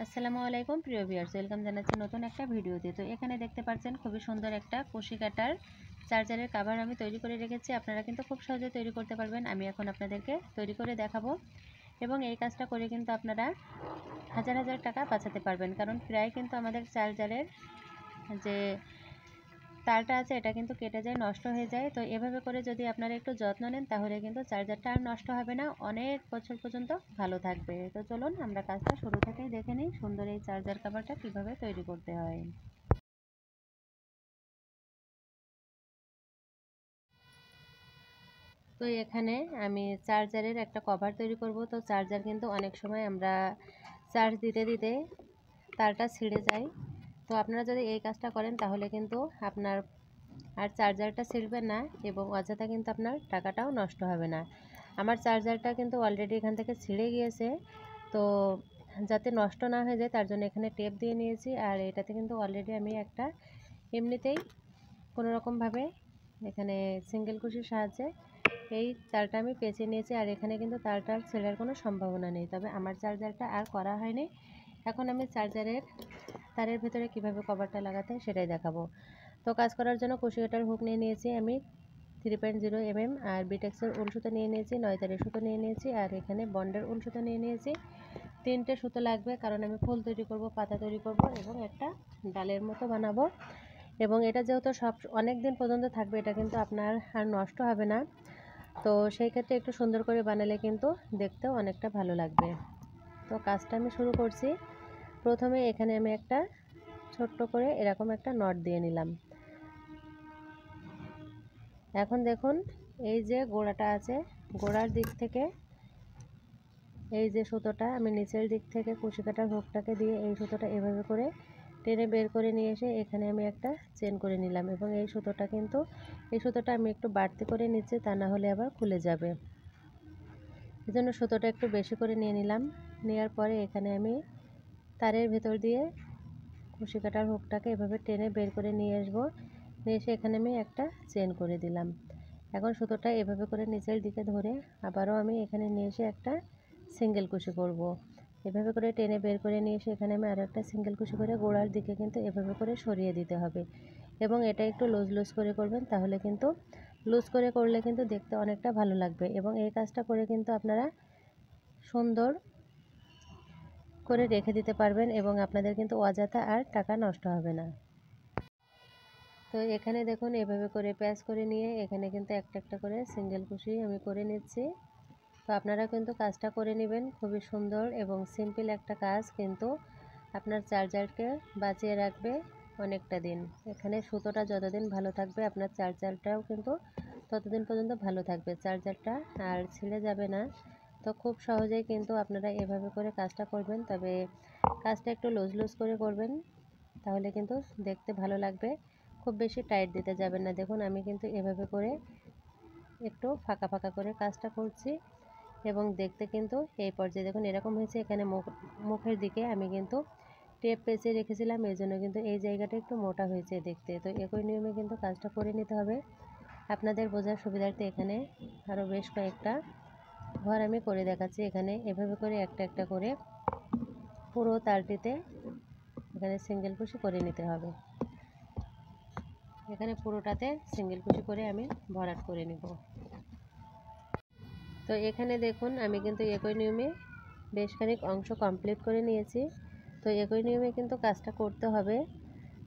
আসসালামু আলাইকুম প্রিয় ভিউয়ার্স, ওয়েলকাম জানাচ্ছি নতুন একটা ভিডিওতে। তো এখানে দেখতে পাচ্ছেন খুবই সুন্দর একটা কুশি কাটার চার্জারের কভার আমি তৈরি করে রেখেছি। আপনারা কিন্তু খুব সহজে তৈরি করতে পারবেন। আমি এখন আপনাদেরকে তৈরি করে দেখাবো এবং এই কাজটা করে কিন্তু আপনারা হাজার হাজার টাকা বাঁচাতে পারবেন। কারণ প্রায় কিন্তু আমাদের চার্জারের যে তারটা আছে এটা কিন্তু কেটে যায়, নষ্ট হয়ে যায়। তো এভাবে করে যদি আপনারা একটু যত্ন নেন তাহলে কিন্তু চার্জারটা আর নষ্ট হবে না, অনেক বছর পর্যন্ত ভালো থাকবে। তো চলুন আমরা কাজটা শুরু থেকেই দেখে নিই সুন্দর এই চার্জার কভারটা কিভাবে তৈরি করতে হয়। তো এখানে আমি চার্জারের একটা কভার তৈরি করব। তো চার্জার কিন্তু অনেক সময় আমরা চার্জ দিতে দিতে তারটা ছিঁড়ে যায়। তো আপনারা যদি এই কাজটা করেন তাহলে কিন্তু আপনার আর চার্জারটা ছিঁড়বে না এবং অযথা কিন্তু আপনার টাকাটাও নষ্ট হবে না। আমার চার্জারটা কিন্তু অলরেডি এখান থেকে ছিঁড়ে গিয়েছে। তো যাতে নষ্ট না হয়ে যায় তার জন্য এখানে টেপ দিয়ে নিয়েছি। আর এটাতে কিন্তু অলরেডি আমি একটা এমনিতেই কোনোরকমভাবে এখানে সিঙ্গেল কুশির সাহায্যে এই তারটা আমি পেঁচে নিয়েছি। আর এখানে কিন্তু তারটার ছেঁড়ার কোনো সম্ভাবনা নেই। তবে আমার চার্জারটা আর করা হয়নি। এখন আমি চার্জারের তারের ভিতরে কিভাবে কভারটা লাগাতে হয় সেটাই দেখাবো। তো কাজ করার জন্য কুশি কাটার হুক নিয়ে নিয়েছি আমি 3.0 mm, আর বিটেক্সের উল সুতো নিয়ে নিয়েছি, 9 তারের সুতো নিয়ে নিয়েছি, আর এখানে বন্ডের উল সুতো নিয়ে নিয়েছি। 3টে সুতো লাগবে কারণ আমি ফুল তৈরি করব, পাতা তৈরি করব এবং একটা ডালের মতো বানাবো। এবং এটা যেহেতু অনেক দিন পর্যন্ত থাকবে, এটা কিন্তু আপনার আর নষ্ট হবে না। তো সেই ক্ষেত্রে একটু সুন্দর করে বানালে কিন্তু দেখতেও অনেকটা ভালো লাগবে। তো কাজটা আমি শুরু করছি। প্রথমে এখানে আমি একটা ছোট্ট করে এরকম একটা নট দিয়ে নিলাম। এখন দেখুন এই যে গোড়াটা আছে, গোড়ার দিক থেকে এই যে সুতোটা আমি নিচের দিক থেকে কুশি কাটার হুকটাকে দিয়ে এই সুতোটা এভাবে করে টেনে বের করে নিয়ে এসে এখানে আমি একটা চেন করে নিলাম। এবং এই সুতোটা আমি একটু বাড়তি করে নিচ্ছি, তা না হলে আবার খুলে যাবে। এই জন্য সুতোটা একটু বেশি করে নিয়ে নিলাম। নেওয়ার পরে এখানে আমি তারের ভেতর দিয়ে কুশি কাটার হুকটাকে এভাবে টেনে বের করে নিয়ে আসবো। নিয়ে এসে এখানে আমি একটা চেন করে দিলাম। এখন সুতোটা এভাবে করে নিচের দিকে ধরে আবারও আমি এখানে নিয়ে এসে একটা সিঙ্গেল কুশি করব। এভাবে করে টেনে বের করে নিয়ে এসে এখানে আমি আরও একটা সিঙ্গেল কুশি করে গোড়ার দিকে কিন্তু এভাবে করে সরিয়ে দিতে হবে। এবং এটা একটু লুজ লুজ করে করবেন, তাহলে কিন্তু লুজ করে করলে কিন্তু দেখতে অনেকটা ভালো লাগবে। এবং এই কাজটা করে কিন্তু আপনারা সুন্দর করে রেখে দিতে পারবেন এবং আপনাদের কিন্তু অযথা আর টাকা নষ্ট হবে না। তো এখানে দেখুন এভাবে করে প্যাচ করে নিয়ে এখানে কিন্তু একটা একটা করে সিঙ্গেল কুশি আমি করে নিচ্ছি। তো আপনারা কিন্তু কাজটা করে নেবেন, খুবই সুন্দর এবং সিম্পল একটা কাজ, কিন্তু আপনার চার্জারকে বাঁচিয়ে রাখবে অনেকটা দিন। এখানে সুতোটা যতদিন ভালো থাকবে আপনার চার্জারটাও কিন্তু ততদিন পর্যন্ত ভালো থাকবে, চার্জারটা আর ছিঁড়ে যাবে না। তো খুব সহজেই কিন্তু আপনারা এভাবে করে কাজটা করবেন, তবে কাজটা একটু লুজ লুজ করে করবেন, তাহলে কিন্তু দেখতে ভালো লাগবে। খুব বেশি টাইট দিতে যাবেন না। দেখুন আমি কিন্তু এভাবে করে একটু ফাঁকা ফাঁকা করে কাজটা করছি এবং দেখতে কিন্তু এই পর্যায়ে দেখুন এরকম হয়েছে। এখানে মুখের দিকে আমি কিন্তু টেপ পেঁচিয়ে রেখেছিলাম, এই জন্য কিন্তু এই জায়গাটা একটু মোটা হয়েছে দেখতে। তো একই নিয়মে কিন্তু কাজটা করে নিতে হবে। আপনাদের বোঝার সুবিধার্থে এখানে আরও বেশ কয়েকটা ঘর আমি করে দেখাচ্ছি। এখানে এভাবে করে একটা একটা করে পুরো তারটিতে এখানে সিঙ্গেল কুশি করে নিতে হবে। এখানে পুরোটাতে সিঙ্গেল কুশি করে আমি ভরাট করে নেব। তো এখানে দেখুন আমি কিন্তু একই নিয়মে বেশ খানিক অংশ কমপ্লিট করে নিয়েছি। তো একই নিয়মে কিন্তু কাজটা করতে হবে।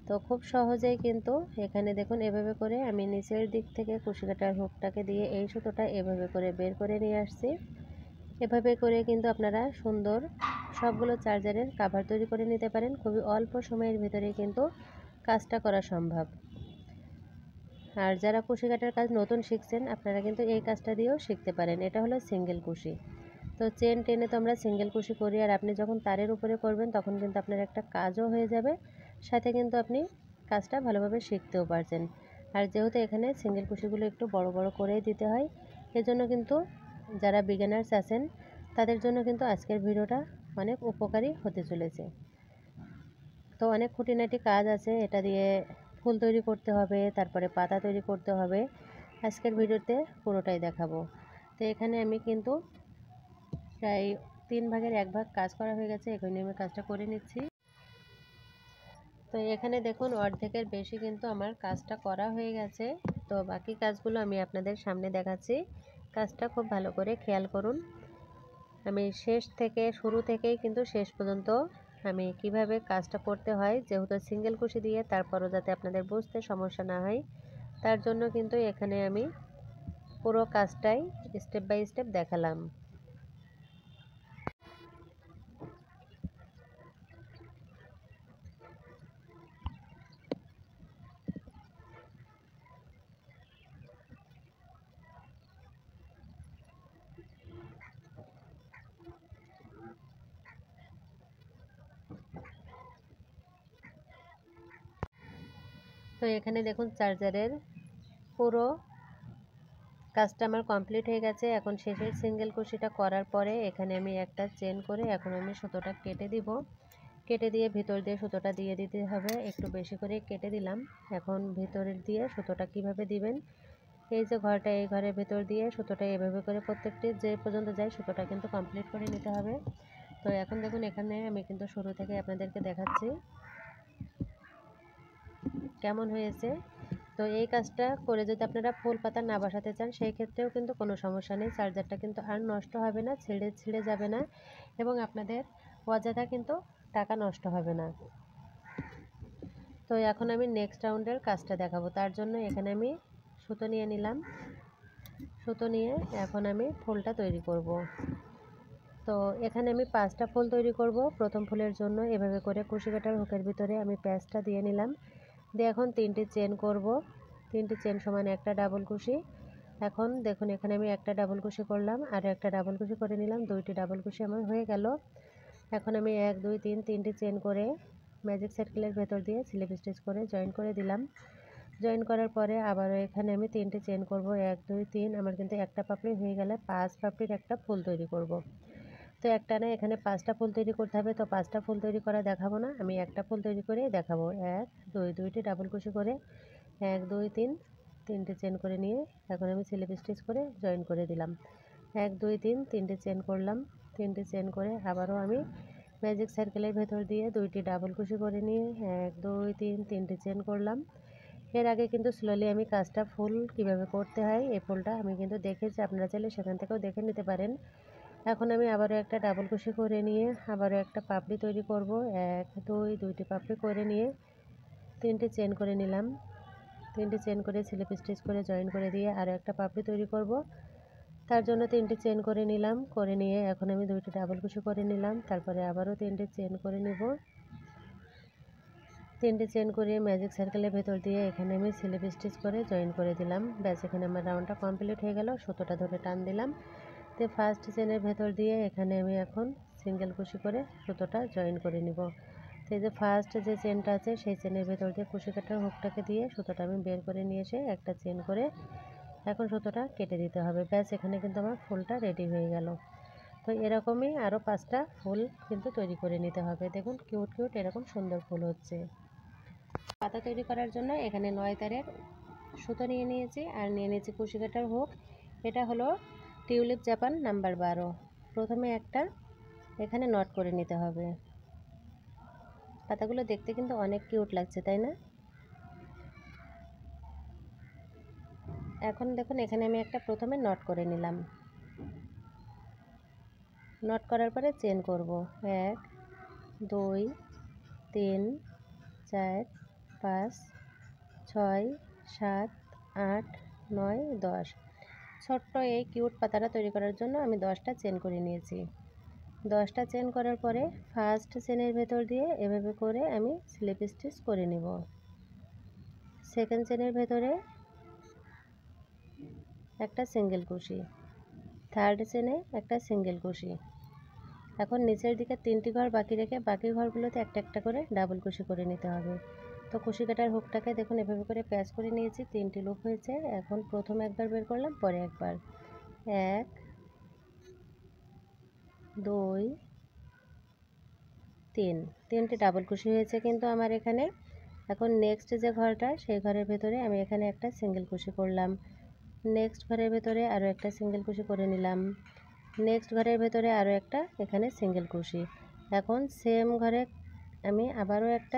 তো খুব সহজেই কিন্তু এখানে দেখুন এভাবে করে আমি নিচের দিক থেকে কুশি কাটার হুকটাকে দিয়ে এই সুতোটা এভাবে করে বের করে নিয়ে আসছি। এভাবে করে কিন্তু আপনারা সুন্দর সবগুলো চার্জারের কভার তৈরি করে নিতে পারেন। খুবই অল্প সময়ের ভিতরে কিন্তু কাজটা করা সম্ভব। আর যারা কুশি কাটার কাজ নতুন শিখছেন আপনারা কিন্তু এই কাজটা দিয়েও শিখতে পারেন। এটা হলো সিঙ্গেল কুশি। তো চেন টেনে তো আমরা সিঙ্গেল কুশি করি, আর আপনি যখন তারের উপরে করবেন তখন কিন্তু আপনার একটা কাজও হয়ে যাবে, সাথে কিন্তু আপনি কাজটা ভালোভাবে শিখতেও পারছেন। আর যেহেতু এখানে সিঙ্গেল কুশিগুলো একটু বড় বড় করেই দিতে হয়, এজন্য কিন্তু যারা বিগিনার্স আছেন তাদের জন্য কিন্তু আজকের ভিডিওটা অনেক উপকারী হতে চলেছে। তো অনেক খুঁটিনাটি কাজ আছে, এটা দিয়ে ফুল তৈরি করতে হবে, তারপরে পাতা তৈরি করতে হবে। আজকের ভিডিওতে পুরোটাই দেখাবো। তো এখানে আমি কিন্তু প্রায় 3 ভাগের 1 ভাগ কাজ করা হয়ে গেছে। এখন আমি কাজটা করে নিচ্ছি। তো এখানে দেখুন অর্ধেকের বেশি কিন্তু আমার কাজটা করা হয়ে গেছে। তো বাকি কাজগুলো আমি আপনাদের সামনে দেখাচ্ছি। কাজটা খুব ভালো করে খেয়াল করুন। আমি শুরু থেকেই কিন্তু শেষ পর্যন্ত আমি কিভাবে কাজটা করতে হয়, যেহেতু সিঙ্গেল কুশি দিয়ে, তারপরও যাতে আপনাদের বুঝতে সমস্যা না হয় তার জন্য কিন্তু এখানে আমি পুরো কাজটাই স্টেপ বাই স্টেপ দেখালাম। তো এখানে দেখুন চার্জারের পুরো কাজটা আমার কমপ্লিট হয়ে গেছে। এখন শেষের সিঙ্গেল কুশিটা করার পরে এখানে আমি একটা চেন করে এখন আমি সুতোটা কেটে দিব। কেটে দিয়ে ভিতর দিয়ে সুতোটা দিয়ে দিতে হবে। একটু বেশি করে কেটে দিলাম। এখন ভিতরের দিয়ে সুতোটা কিভাবে দিবেন, এই যে ঘরটা, এই ঘরের ভেতর দিয়ে সুতোটা এভাবে করে প্রত্যেকটি যে পর্যন্ত যায় সুতোটা কিন্তু কমপ্লিট করে নিতে হবে। তো এখন দেখুন এখানে আমি কিন্তু শুরু থেকে আপনাদেরকে দেখাচ্ছি কেমন হয়েছে। তো এই কাজটা করে যদি আপনারা ফুল পাতা না বসাতে চান সেই ক্ষেত্রেও কিন্তু কোনো সমস্যা নেই। চার্জারটা কিন্তু আর নষ্ট হবে না, ছিঁড়ে যাবে না এবং আপনাদের অযথা কিন্তু টাকা নষ্ট হবে না। তো এখন আমি নেক্সট রাউন্ডের কাজটা দেখাবো। তার জন্য এখানে আমি সুতো নিয়ে নিলাম। সুতো নিয়ে এখন আমি ফুলটা তৈরি করব। তো এখানে আমি 5টা ফুল তৈরি করব। প্রথম ফুলের জন্য এভাবে করে কুশি কাটার হুকের ভিতরে আমি প্যাঁচটা দিয়ে নিলাম। দিয়ে এখন 3টি চেন করব। 3টি চেন সমান একটা ডাবল কুশি। এখন দেখুন এখানে আমি একটা ডাবল কুশি করলাম আর একটা ডাবল কুশি করে নিলাম। 2টি ডাবল কুশি আমার হয়ে গেল। এখন আমি 1 2 3 3টি চেন করে ম্যাজিক সার্কেলের ভেতর দিয়ে স্লিপ স্টিচ করে জয়েন করে দিলাম। জয়েন করার পরে আবারও এখানে আমি 3টি চেন করব। 1 2 3, আমার কিন্তু একটা পাপড়ি হয়ে গেলে 5 পাপড়ির একটা ফুল তৈরি করব। তো একটা না, এখানে 5টা ফুল তৈরি করতে হবে। তো 5টা ফুল তৈরি করা দেখাবো না, আমি একটা ফুল তৈরি করে দেখাবো। 1 2, 2টি ডাবল কুশি করে 1 2 3, 3টে চেন করে নিয়ে এখন আমি স্লিপ স্টিচ করে জয়েন করে দিলাম। 1 2 3, 3টে চেন করলাম। 3টে চেন করে আবারও আমি ম্যাজিক সার্কেলের ভেতর দিয়ে 2টি ডাবল কুশি করে নিয়ে 1 2 3, 3টে চেন করলাম। এর আগে কিন্তু স্লোলি আমি কাজটা ফুল কিভাবে করতে হয়, এই ফুলটা আমি কিন্তু দেখেছি, আপনারা চাইলে সেখান থেকেও দেখে নিতে পারেন। এখন আমি আবারও একটা ডাবল কুশি করে নিয়ে আবারও একটা পাপড়ি তৈরি করব। 1 2, 2টি পাপড়ি করে নিয়ে 3টে চেন করে নিলাম। 3টে চেন করে স্লিপ স্টিচ করে জয়েন করে দিয়ে আরও একটা পাপড়ি তৈরি করব। তার জন্য 3টে চেন করে নিলাম। করে নিয়ে এখন আমি 2টি ডাবল কুশি করে নিলাম। তারপরে আবারও 3টে চেন করে নেব। 3টে চেন করে ম্যাজিক সার্কেলের ভেতর দিয়ে এখানে আমি স্লিপ স্টিচ করে জয়েন করে দিলাম। ব্যাস, এখানে আমার রাউন্ডটা কমপ্লিট হয়ে গেল। সুতোটা ধরে টান দিলাম। তো ফার্স্ট চেনের ভেতর দিয়ে এখানে আমি এখন সিঙ্গেল কুশি করে সুতোটা জয়েন করে নিব। তো এই যে ফার্স্ট যে চেনটা আছে সেই চেনের ভেতর দিয়ে কুশি কাটার হুকটাকে দিয়ে সুতোটা আমি বের করে নিয়ে এসে একটা চেন করে এখন সুতোটা কেটে দিতে হবে। ব্যাস, এখানে কিন্তু আমার ফুলটা রেডি হয়ে গেল। তো এরকমই আরও 5টা ফুল কিন্তু তৈরি করে নিতে হবে। দেখুন কিউট কিউট এরকম সুন্দর ফুল হচ্ছে। পাতা তৈরি করার জন্য এখানে 9 তারের সুতো নিয়ে নিয়েছি আর নিয়ে নিয়েছি কুশি কাটার হুক। এটা হলো টিউলিপ জাপান নাম্বার 12। প্রথমে একটা এখানে নট করে নিতে হবে। পাতাগুলো দেখতে কিন্তু অনেক কিউট লাগছে, তাই না? এখন দেখুন এখানে আমি একটা প্রথমে নট করে নিলাম। নট করার পরে চেন করব। 1 2 3 4 5 6 7 8 9 10। ছোট্ট এই কিউট পাতাটা তৈরি করার জন্য আমি 10টা চেন করে নিয়েছি। 10টা চেন করার পরে ফার্স্ট চেনের ভেতর দিয়ে এভাবে করে আমি স্লিপ স্টিচ করে নেব। সেকেন্ড চেনের ভেতরে একটা সিঙ্গেল কুশি, থার্ড চেনে একটা সিঙ্গেল কুশি। এখন নিচের দিকে 3টি ঘর বাকি রেখে বাকি ঘরগুলোতে একটা একটা করে ডাবল কুশি করে নিতে হবে। তো কুশি কাটার হুকটাকে দেখুন এভাবে করে প্যাচ করে নিয়েছি। 3টি লুপ হয়েছে। এখন প্রথম একবার বের করলাম, পরে একবার। 1 2 3, 3টে ডাবল কুশি হয়েছে কিন্তু আমার এখানে। এখন নেক্সট যে ঘরটা সেই ঘরের ভেতরে আমি এখানে একটা সিঙ্গেল কুশি করলাম। নেক্সট ঘরের ভেতরে আরও একটা সিঙ্গেল কুশি করে নিলাম। নেক্সট ঘরের ভেতরে আরও একটা এখানে সিঙ্গেল কুশি। এখন সেম ঘরে আমি আবারও একটা,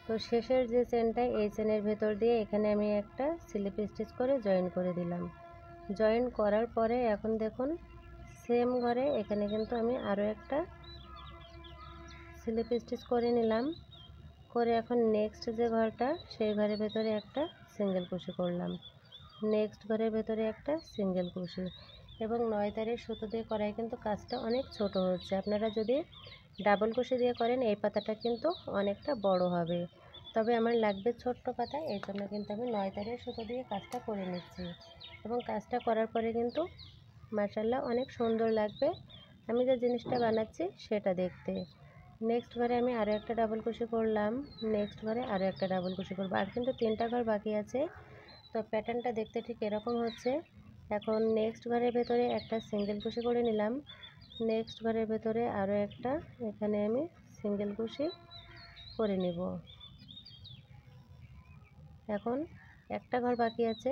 তো শেষের যে চেনটা এই চেনের ভেতর দিয়ে এখানে আমি একটা স্লিপ স্টিচ করে জয়েন করে দিলাম। জয়েন করার পরে এখন দেখুন সেম ঘরে এখানে কিন্তু আমি আরও একটা স্লিপ স্টিচ করে নিলাম। করে এখন নেক্সট যে ঘরটা সেই ঘরের ভেতরে একটা সিঙ্গেল কুশি করলাম, নেক্সট ঘরের ভেতরে একটা সিঙ্গেল কুশি। এবং 9 তারের সুতো দিয়ে করায় কিন্তু কাজটা অনেক ছোট হচ্ছে। আপনারা যদি ডাবল কুশি দিয়ে করেন এই পাতাটা কিন্তু অনেকটা বড় হবে, তবে আমার লাগবে ছোট্ট পাতা, এই জন্য কিন্তু আমি 9 তারের সুতো দিয়ে কাজটা করে নিচ্ছি। এবং কাজটা করার পরে কিন্তু মাশাআল্লাহ অনেক সুন্দর লাগবে আমি যে জিনিসটা বানাচ্ছি সেটা দেখতে। নেক্সট ঘরে আমি আরও একটা ডাবল কুশি করলাম, নেক্সট ঘরে আরও একটা ডাবল কুশি করবো, আর কিন্তু 3টা ঘর বাকি আছে। তো প্যাটার্নটা দেখতে ঠিক এরকম হচ্ছে। এখন নেক্সট ঘরের ভেতরে একটা সিঙ্গেল কুশি করে নিলাম, নেক্সট ঘরের ভেতরে আরও একটা এখানে আমি সিঙ্গেল কুশি করে নিব। এখন একটা ঘর বাকি আছে,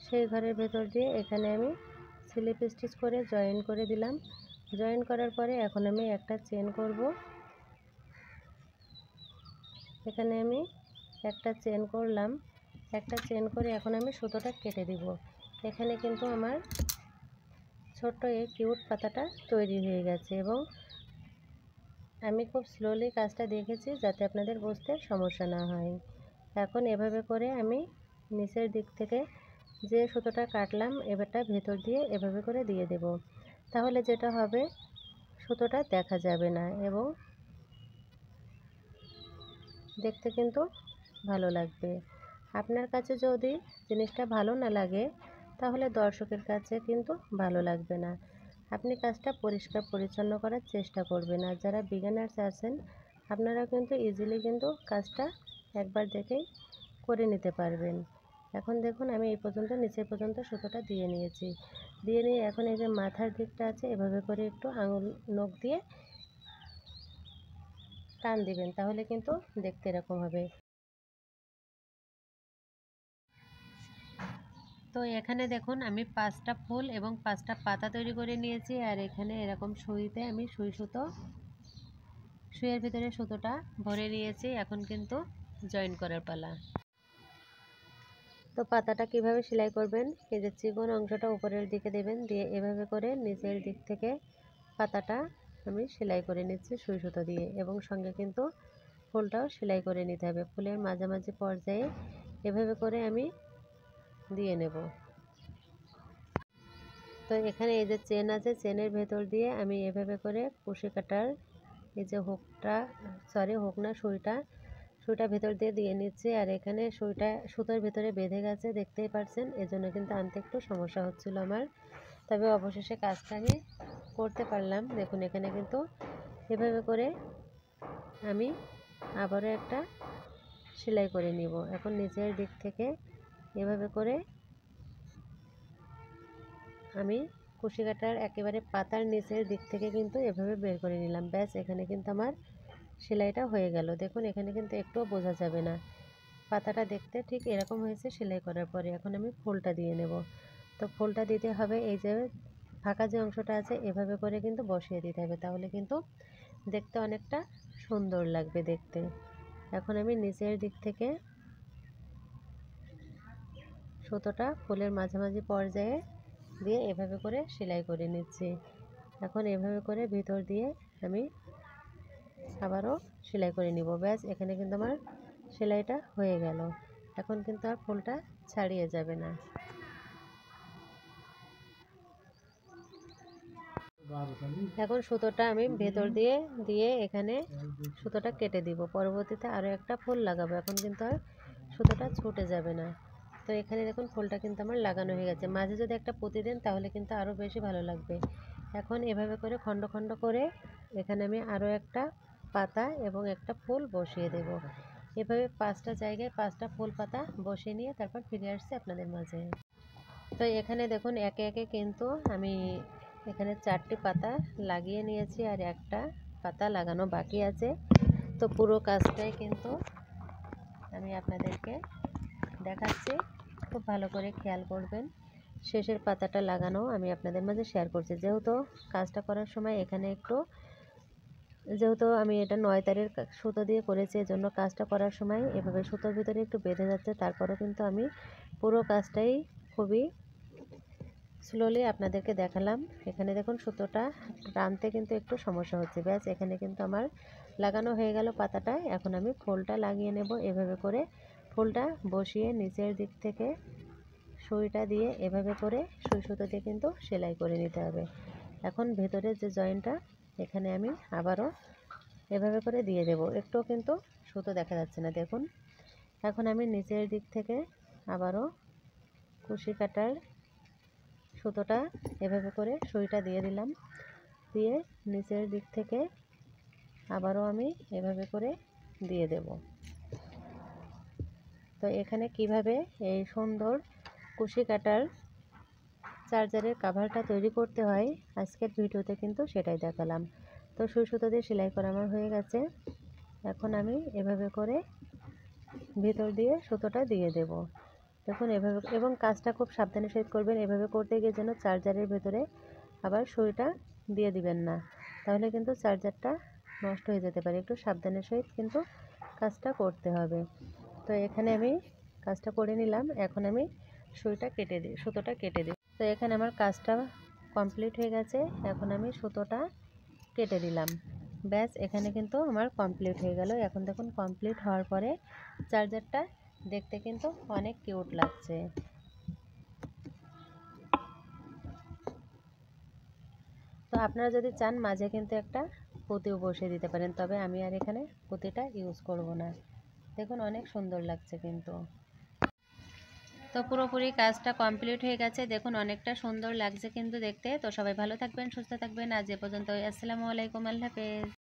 সেই ঘরের ভেতর দিয়ে এখানে আমি স্লিপ স্টিচ করে জয়েন করে দিলাম। জয়েন করার পরে এখন আমি একটা চেন করব। এখানে আমি একটা চেন করলাম, একটা চেন করে এখন আমি সুতোটা কেটে দিব। এখানে কিন্তু আমার ছোট্ট এই কিউট পাতাটা তৈরি হয়ে গেছে এবং আমি খুব স্লোলি কাজটা দেখেছি যাতে আপনাদের বুঝতে সমস্যা না হয়। এখন এভাবে করে আমি নিচের দিক থেকে যে সুতোটা কাটলাম এবারটা ভেতর দিয়ে এভাবে করে দিয়ে দেব, তাহলে যেটা হবে সুতোটা দেখা যাবে না এবং দেখতে কিন্তু ভালো লাগবে। আপনার কাছে যদি জিনিসটা ভালো না লাগে তাহলে দর্শকের কাছে কিন্তু ভালো লাগবে না। আপনি কাজটা পরিষ্কার পরিচ্ছন্ন করার চেষ্টা করবেন, আর যারা বিগিনার্স আছেন আপনারা কিন্তু ইজিলি কিন্তু কাজটা একবার দেখেই করে নিতে পারবেন। এখন দেখুন আমি এই পর্যন্ত নিচে পর্যন্ত সুতোটা দিয়ে নিয়েছি, দিয়ে নিয়ে এখন এই যে মাথার দিকটা আছে এভাবে করে একটু আঙুল নখ দিয়ে টান দিবেন, তাহলে কিন্তু দেখতে এরকম হবে। তো এখানে দেখুন আমি 5টা ফুল এবং 5টা পাতা তৈরি করে নিয়েছি, আর এখানে এরকম সুইতে আমি সুইয়ের ভিতরে সুতোটা ভরে নিয়েছি। এখন কিন্তু জয়েন করার পালা। তো পাতাটা কিভাবে সেলাই করবেন, এই যে চিকন অংশটা উপরের দিকে দেবেন, দিয়ে এভাবে করে নিচের দিক থেকে পাতাটা আমি সেলাই করে নিচ্ছি সুই সুতো দিয়ে, এবং সঙ্গে কিন্তু ফুলটাও সেলাই করে নিতে হবে। ফুলের মাঝামাঝি পর্যায়ে এভাবে করে আমি দিয়ে নেব। তো এখানে এই যে চেন আছে, চেনের ভেতর দিয়ে আমি এভাবে করে কুশি কাটার এই যে হুক না সুইটা ভেতর দিয়ে দিয়ে নিচ্ছি। আর এখানে সুতোর ভেতরে বেঁধে গেছে দেখতেই পাচ্ছেন, এজন্য কিন্তু আনতে একটু সমস্যা হচ্ছিল আমার, তবে অবশেষে কাজটা আমি করতে পারলাম। দেখুন এখানে কিন্তু এভাবে করে আমি আবারও একটা সেলাই করে নিব। এখন নিচের দিক থেকে এভাবে করে আমি কুশি কাটার একেবারে পাতার নিচের দিক থেকে কিন্তু এভাবে বের করে নিলাম। ব্যাস, এখানে কিন্তু আমার সেলাইটা হয়ে গেল। দেখুন এখানে কিন্তু একটুও বোঝা যাবে না, পাতাটা দেখতে ঠিক এরকম হয়েছে সেলাই করার পরে। এখন আমি ফুলটা দিয়ে নেব। তো ফুলটা দিতে হবে এই যে ফাঁকা যে অংশটা আছে এভাবে করে কিন্তু বসিয়ে দিতে হবে, তাহলে কিন্তু দেখতে অনেকটা সুন্দর লাগবে দেখতে। এখন আমি নিচের দিক থেকে সুতোটা ফুলের মাঝামাঝি পর্যায়ে দিয়ে এভাবে করে সেলাই করে নিচ্ছি। এখন এভাবে করে ভিতর দিয়ে আমি আবারও সেলাই করে নিব। ব্যাস, এখানে কিন্তু আমার সেলাইটা হয়ে গেল। এখন কিন্তু আর ফুলটা ছাড়িয়ে যাবে না। এখন সুতোটা আমি ভেতর দিয়ে এখানে সুতোটা কেটে দিব। পরবর্তীতে আরও একটা ফুল লাগাবো, এখন কিন্তু আর সুতোটা ছুটে যাবে না। তো এখানে দেখুন ফুলটা কিন্তু আমার লাগানো হয়ে গেছে। মাঝে যদি একটা পুঁতি দেন তাহলে কিন্তু আরও বেশি ভালো লাগবে। এখন এভাবে করে খণ্ড খণ্ড করে এখানে আমি আরও একটা পাতা এবং একটা ফুল বসিয়ে দেব। এভাবে 5টা জায়গায় 5টা ফুল পাতা বসিয়ে নিয়ে তারপর ফিরে আসছি আপনাদের মাঝে। তো এখানে দেখুন একে একে কিন্তু আমি এখানে 4টি পাতা লাগিয়ে নিয়েছি, আর একটা পাতা লাগানো বাকি আছে। তো পুরো কাজটাই কিন্তু আমি আপনাদেরকে দেখাচ্ছি, খুব ভালো করে খেয়াল করবেন। শেষের পাতাটা লাগানো আমি আপনাদের মাঝে শেয়ার করছি। যেহেতু কাজটা করার সময় এখানে একটু, যেহেতু আমি এটা 9 তারের সুতো দিয়ে করেছি, এজন্য কাজটা করার সময় এভাবে সুতোর ভিতরে একটু বেঁধে যাচ্ছে। তারপরেও কিন্তু আমি পুরো কাজটাই খুবই স্লোলি আপনাদেরকে দেখালাম। এখানে দেখুন সুতোটা টানতে কিন্তু একটু সমস্যা হচ্ছে। ব্যাস এখানে কিন্তু আমার লাগানো হয়ে গেল পাতাটা। এখন আমি ফুলটা লাগিয়ে নেব। এভাবে করে ফুলটা বসিয়ে নিচের দিক থেকে সুইটা দিয়ে এভাবে করে সুই সুতো দিয়ে কিন্তু সেলাই করে নিতে হবে। এখন ভেতরের যে জয়েন্টটা এখানে আমি আবারও এভাবে করে দিয়ে দেব। একটুও কিন্তু সুতো দেখা যাচ্ছে না, দেখুন। এখন আমি নিচের দিক থেকে আবারও কুশি কাটার সুতোটা এভাবে করে সুইটা দিয়ে দিলাম। দিয়ে নিচের দিক থেকে আবারও আমি এভাবে করে দিয়ে দেব। তো এখানে কিভাবে এই সুন্দর কুশি কাটার চার্জারের কাভারটা তৈরি করতে হয় আজকের ভিডিওতে কিন্তু সেটাই দেখালাম। তো সুই সুতো দিয়ে সেলাই করা আমার হয়ে গেছে। এখন আমি এভাবে করে ভিতর দিয়ে সুতোটা দিয়ে দেব। দেখুন এভাবে, এবং কাজটা খুব সাবধানের সহিত করবেন। এভাবে করতে গিয়ে যেন চার্জারের ভেতরে আবার সুইটা দিয়ে দিবেন না, তাহলে কিন্তু চার্জারটা নষ্ট হয়ে যেতে পারে। একটু সাবধানের সহিত কিন্তু কাজটা করতে হবে। তো এখানে আমি কাজটা করে নিলাম। এখন আমি সুতোটা কেটে দিই। তো এখানে আমার কাজটা কমপ্লিট হয়ে গেছে। এখন আমি সুতোটা কেটে দিলাম। ব্যাস এখানে কিন্তু আমার কমপ্লিট হয়ে গেল। এখন দেখুন কমপ্লিট হওয়ার পরে চার্জারটা দেখতে কিন্তু অনেক কিউট লাগছে। তো আপনারা যদি চান মাঝে কিন্তু একটা পুঁতিও বসিয়ে দিতে পারেন, তবে আমি আর এখানে পুঁতিটা ইউজ করব না। দেখুন অনেক সুন্দর লাগছে কিন্তু। তো পুরোপুরি কাজটা কমপ্লিট হয়ে গেছে। দেখুন অনেকটা সুন্দর লাগছে কিন্তু দেখতে। তো সবাই ভালো থাকবেন, সুস্থ থাকবেন। আজ এ পর্যন্ত। আসসালামু আলাইকুম, আল্লাহ হাফেজ।